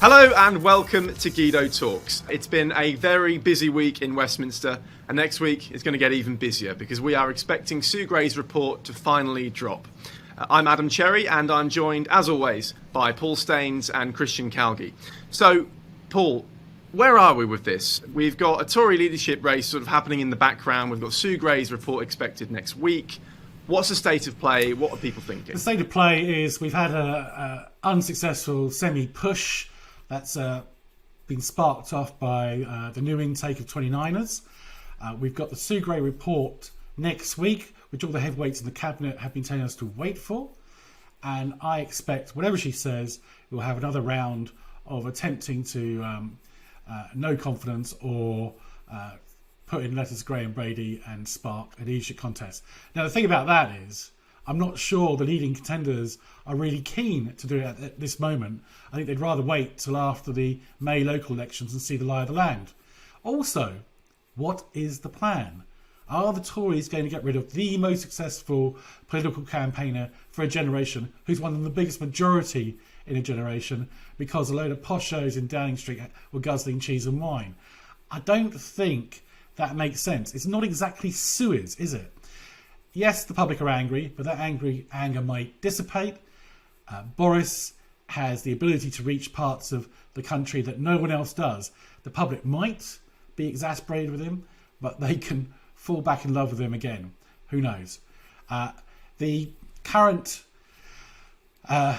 Hello and welcome to Guido Talks. It's been a very busy week in Westminster, and next week is going to get even busier because we are expecting Sue Gray's report to finally drop. I'm Adam Cherry, and I'm joined, as always, by Paul Staines and Christian Calgie. So, Paul, where are we with this? We've got a Tory leadership race sort of happening in the background. We've got Sue Gray's report expected next week. What's the state of play? What are people thinking? The state of play is we've had an unsuccessful semi-push that's been sparked off by the new intake of 29ers. We've got the Sue Gray report next week, which all the heavyweights in the cabinet have been telling us to wait for. And I expect, whatever she says, we'll have another round of attempting to no confidence or put in letters Gray and Brady and spark a leadership contest. Now, the thing about that is, I'm not sure the leading contenders are really keen to do it at this moment. I think they'd rather wait till after the May local elections and see the lie of the land. Also, what is the plan? Are the Tories going to get rid of the most successful political campaigner for a generation, who's won the biggest majority in a generation, because a load of poshos in Downing Street were guzzling cheese and wine? I don't think that makes sense. It's not exactly Suez, is it? Yes, the public are angry, but that anger might dissipate. Boris has the ability to reach parts of the country that no one else does. The public might be exasperated with him, but they can fall back in love with him again. Who knows? The current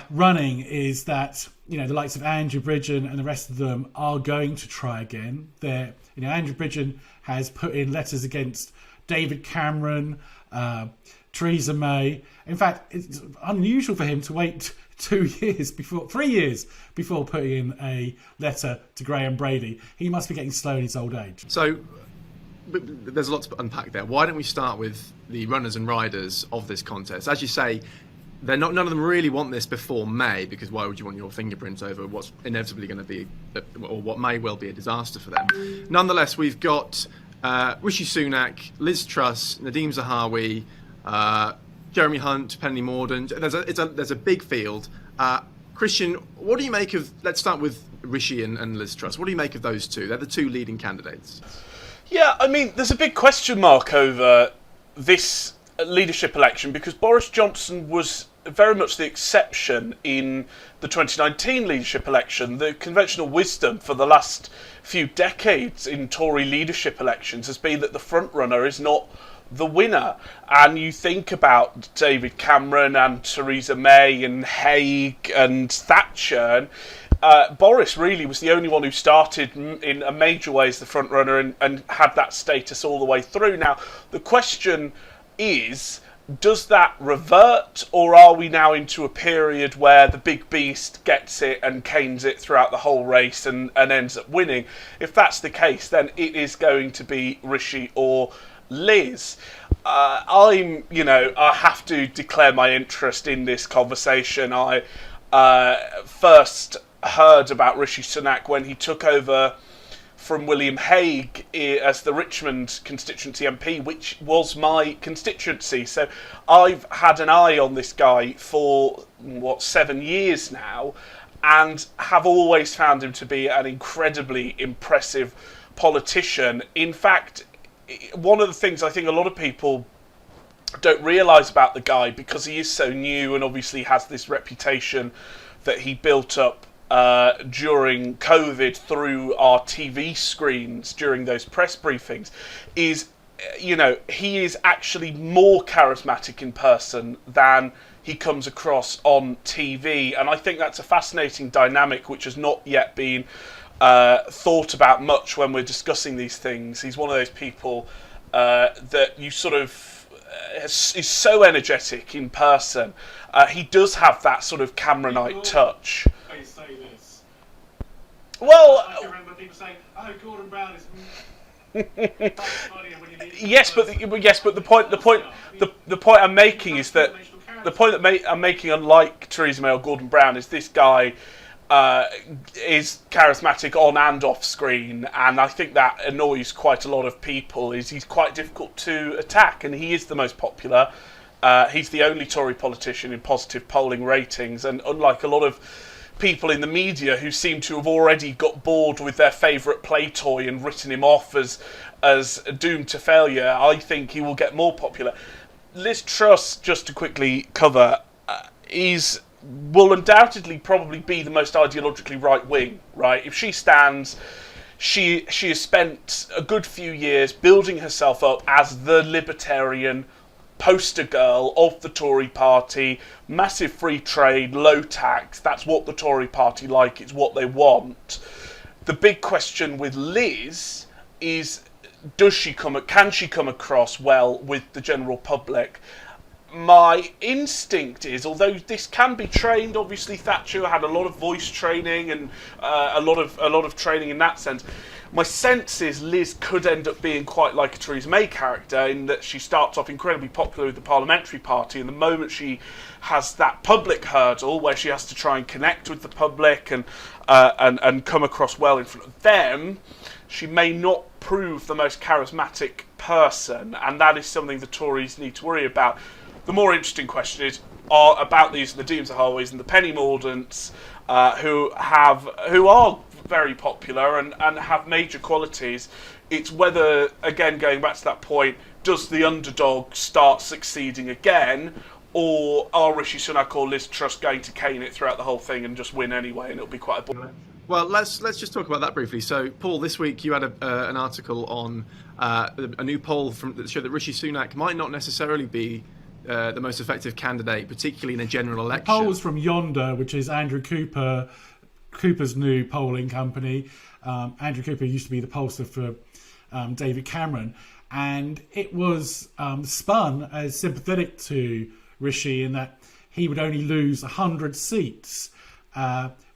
running is that the likes of Andrew Bridgen and the rest of them are going to try again. Andrew Bridgen has put in letters against David Cameron, Theresa May. In fact, it's unusual for him to wait 3 years before putting in a letter to Gray and Brady. He must be getting slow in his old age. So, there's a lot to unpack there. Why don't we start with the runners and riders of this contest? As you say, none of them really want this before May, because why would you want your fingerprints over what's inevitably going to be, or what may well be a disaster for them? Nonetheless, we've got Rishi Sunak, Liz Truss, Nadhim Zahawi, Jeremy Hunt, Penny Mordaunt. There's a big field. Christian, what do you make of? Let's start with Rishi and Liz Truss. What do you make of those two? They're the two leading candidates. Yeah, I mean, there's a big question mark over this leadership election because Boris Johnson was very much the exception in the 2019 leadership election. The conventional wisdom for the last few decades in Tory leadership elections has been that the front runner is not the winner. And you think about David Cameron and Theresa May and Haig and Thatcher, and Boris really was the only one who started in a major way as the front runner and had that status all the way through. Now, the question is, does that revert, or are we now into a period where the big beast gets it and canes it throughout the whole race and ends up winning? If that's the case, then it is going to be Rishi or Liz. I have to declare my interest in this conversation. I first heard about Rishi Sunak when he took over from William Hague as the Richmond constituency MP, which was my constituency. So I've had an eye on this guy for, 7 years now, and have always found him to be an incredibly impressive politician. In fact, one of the things I think a lot of people don't realise about the guy, because he is so new and obviously has this reputation that he built up during COVID through our TV screens during those press briefings, is, he is actually more charismatic in person than he comes across on TV. And I think that's a fascinating dynamic which has not yet been thought about much when we're discussing these things. He's one of those people that you sort of is so energetic in person. He does have that sort of Cameronite touch. Say this. Well, I can remember people saying, "Oh, Gordon Brown is." Yes, but the point I'm making is that the point that I'm making, unlike Theresa May or Gordon Brown, is this guy is charismatic on and off screen, and I think that annoys quite a lot of people. He's quite difficult to attack, and he is the most popular. He's the only Tory politician in positive polling ratings, and unlike a lot of people in the media who seem to have already got bored with their favourite play toy and written him off as doomed to failure, I think he will get more popular. Liz Truss, just to quickly cover, will undoubtedly probably be the most ideologically right-wing, right? If she stands, she has spent a good few years building herself up as the libertarian poster girl of the Tory party. Massive free trade, low tax, that's what the Tory party like, it's what they want. The big question with Liz is, can she come across well with the general public? My instinct is, although this can be trained, obviously Thatcher had a lot of voice training and a lot of training in that sense. My sense is Liz could end up being quite like a Theresa May character, in that she starts off incredibly popular with the parliamentary party, and the moment she has that public hurdle where she has to try and connect with the public and come across well in front of them, she may not prove the most charismatic person, and that is something the Tories need to worry about. The more interesting question is about the Deems, the Harways and the Penny Mordaunt's, who are very popular and have major qualities. It's whether, again, going back to that point, does the underdog start succeeding again, or are Rishi Sunak or Liz Truss going to cane it throughout the whole thing and just win anyway, and it'll be quite a boring. Well, let's just talk about that briefly. So, Paul, this week you had an article on a new poll that showed that Rishi Sunak might not necessarily be the most effective candidate, particularly in a general election. The poll was from Yonder, which is Andrew Cooper's new polling company. Andrew Cooper used to be the pollster for David Cameron, and it was spun as sympathetic to Rishi in that he would only lose 100 seats,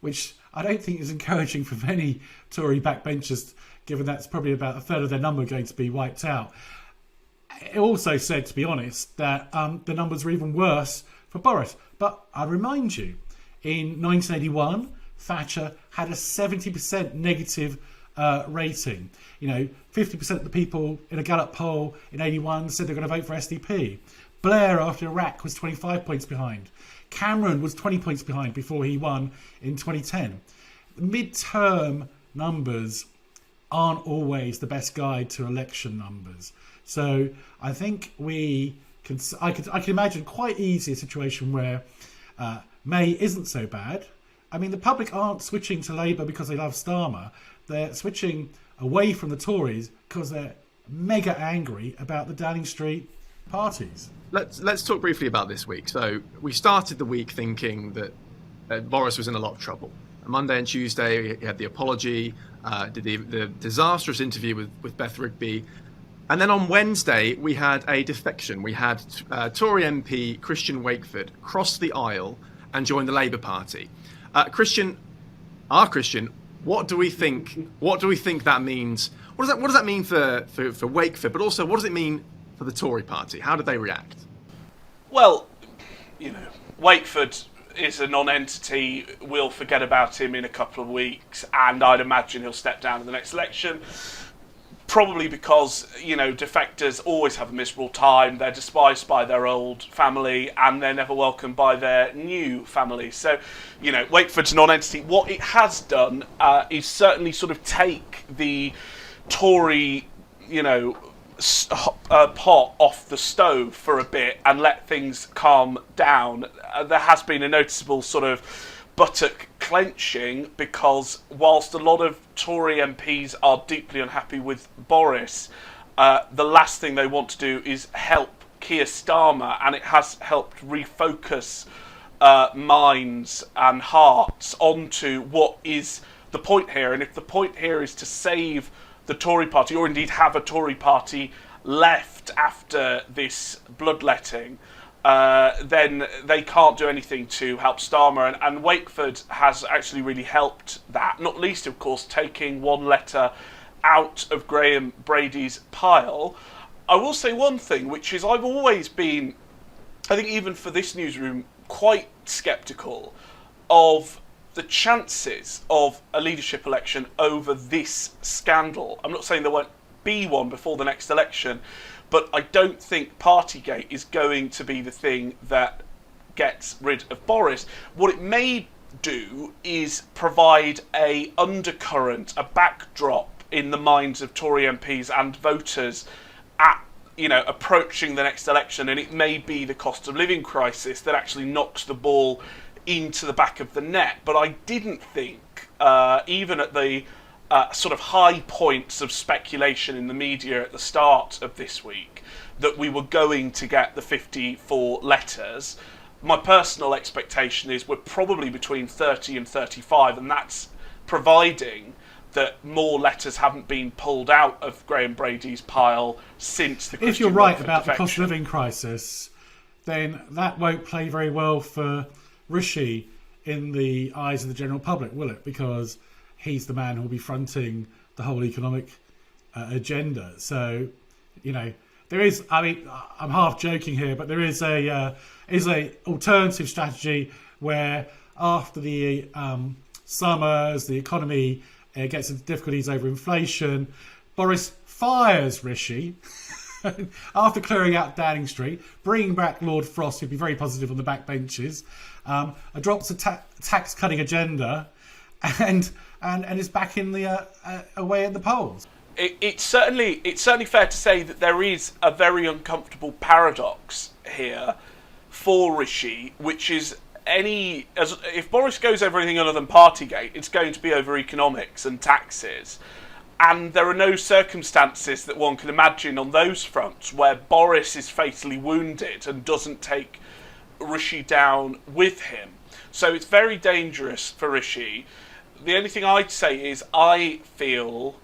which I don't think is encouraging for many Tory backbenchers, given that's probably about a third of their number going to be wiped out. It also said, to be honest, that the numbers were even worse for Boris. But I remind you, in 1981, Thatcher had a 70% negative rating. 50% of the people in a Gallup poll in 81 said they're going to vote for SDP. Blair, after Iraq, was 25 points behind. Cameron was 20 points behind before he won in 2010. Mid-term numbers aren't always the best guide to election numbers. So I think I can imagine quite easy a situation where May isn't so bad. I mean, the public aren't switching to Labour because they love Starmer. They're switching away from the Tories because they're mega angry about the Downing Street parties. Let's talk briefly about this week. So we started the week thinking that Boris was in a lot of trouble. On Monday and Tuesday, he had the apology, did the disastrous interview with Beth Rigby. And then on Wednesday, we had a defection. We had Tory MP Christian Wakeford cross the aisle and join the Labour Party. Christian, what do we think? What do we think that means? What does that mean for Wakeford? But also, what does it mean for the Tory Party? How did they react? Well, Wakeford is a non-entity. We'll forget about him in a couple of weeks, and I'd imagine he'll step down in the next election. Probably because, defectors always have a miserable time. They're despised by their old family and they're never welcomed by their new family. So, Wakeford's a non-entity. What it has done is certainly sort of take the Tory, pot off the stove for a bit and let things calm down. There has been a noticeable sort of buttock clenching, because whilst a lot of Tory MPs are deeply unhappy with Boris, the last thing they want to do is help Keir Starmer, and it has helped refocus minds and hearts onto what is the point here. And if the point here is to save the Tory party, or indeed have a Tory party left after this bloodletting, then they can't do anything to help Starmer, and Wakeford has actually really helped that, not least of course taking one letter out of Graham Brady's pile. I will say one thing, which is I've always been, I think even for this newsroom, quite sceptical of the chances of a leadership election over this scandal. I'm not saying there won't be one before the next election, but I don't think Partygate is going to be the thing that gets rid of Boris. What it may do is provide a undercurrent, a backdrop in the minds of Tory MPs and voters at, approaching the next election, and it may be the cost of living crisis that actually knocks the ball into the back of the net. But I didn't think, even at the sort of high points of speculation in the media at the start of this week, that we were going to get the 54 letters. My personal expectation is we're probably between 30 and 35, and that's providing that more letters haven't been pulled out of Graham Brady's pile since the Christian If you're right welfare about the defection. cost of living crisis, then that won't play very well for Rishi in the eyes of the general public, will it? Because he's the man who will be fronting the whole economic agenda. So, there is, I'm half joking here, but there is a alternative strategy where after the summers, the economy gets into difficulties over inflation, Boris fires Rishi after clearing out Downing Street, bringing back Lord Frost, who'd be very positive on the backbenches, adopts a tax-cutting agenda, and is back in the away at the polls. It's certainly fair to say that there is a very uncomfortable paradox here for Rishi, which is if Boris goes over anything other than Partygate, it's going to be over economics and taxes. And there are no circumstances that one can imagine on those fronts where Boris is fatally wounded and doesn't take Rishi down with him. So it's very dangerous for Rishi. The only thing I'd say is I feel,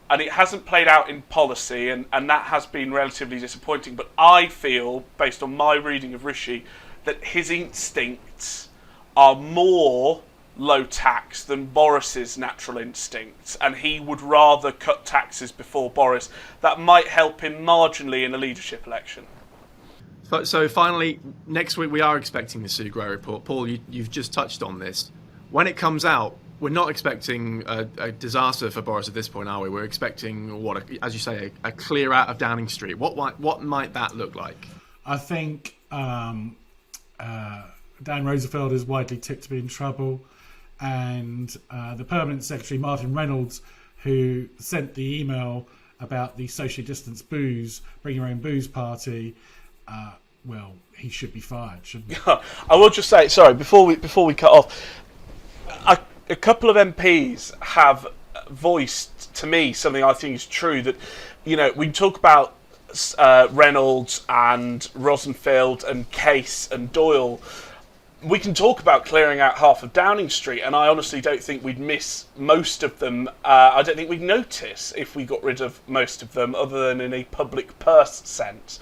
and it hasn't played out in policy, and that has been relatively disappointing, but I feel, based on my reading of Rishi, that his instincts are more low tax than Boris's natural instincts, and he would rather cut taxes before Boris. That might help him marginally in a leadership election. So finally, next week we are expecting the Sue Gray report. Paul, you've just touched on this. When it comes out, we're not expecting a disaster for Boris at this point, are we? We're expecting, as you say, a clear out of Downing Street. What might that look like? I think Dan Roosevelt is widely tipped to be in trouble, and the Permanent Secretary, Martin Reynolds, who sent the email about the socially distanced booze, bring your own booze party, he should be fired, shouldn't he? I will just say, sorry, before we cut off, a couple of MPs have voiced to me something I think is true, that, we talk about Reynolds and Rosenfield and Case and Doyle. We can talk about clearing out half of Downing Street, and I honestly don't think we'd miss most of them. I don't think we'd notice if we got rid of most of them, other than in a public purse sense.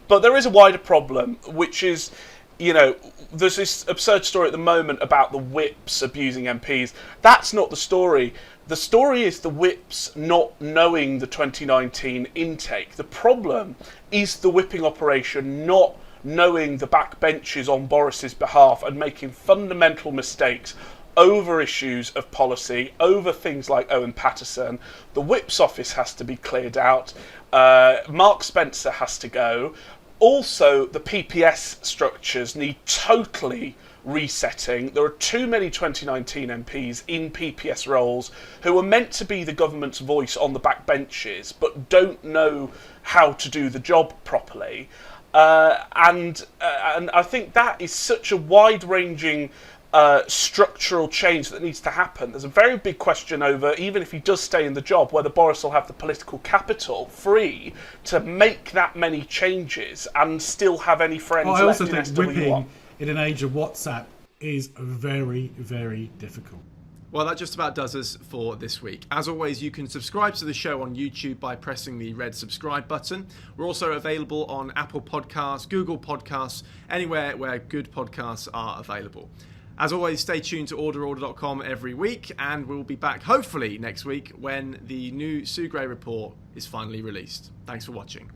But there is a wider problem, which is, there's this absurd story at the moment about the whips abusing MPs. That's not the story. The story is the whips not knowing the 2019 intake. The problem is the whipping operation not knowing the backbenches on Boris's behalf and making fundamental mistakes over issues of policy, over things like Owen Paterson. The whip's office has to be cleared out. Mark Spencer has to go. Also, the PPS structures need totally resetting. There are too many 2019 MPs in PPS roles who are meant to be the government's voice on the backbenches, but don't know how to do the job properly. And I think that is such a wide-ranging structural change that needs to happen. There's a very big question over, even if he does stay in the job, whether Boris will have the political capital free to make that many changes and still have any friends left in SW1. I also think whipping in an age of WhatsApp is very, very difficult. Well, that just about does us for this week. As always, you can subscribe to the show on YouTube by pressing the red subscribe button. We're also available on Apple Podcasts, Google Podcasts, anywhere where good podcasts are available. As always, stay tuned to orderorder.com every week, and we'll be back hopefully next week when the new Sue Gray report is finally released. Thanks for watching.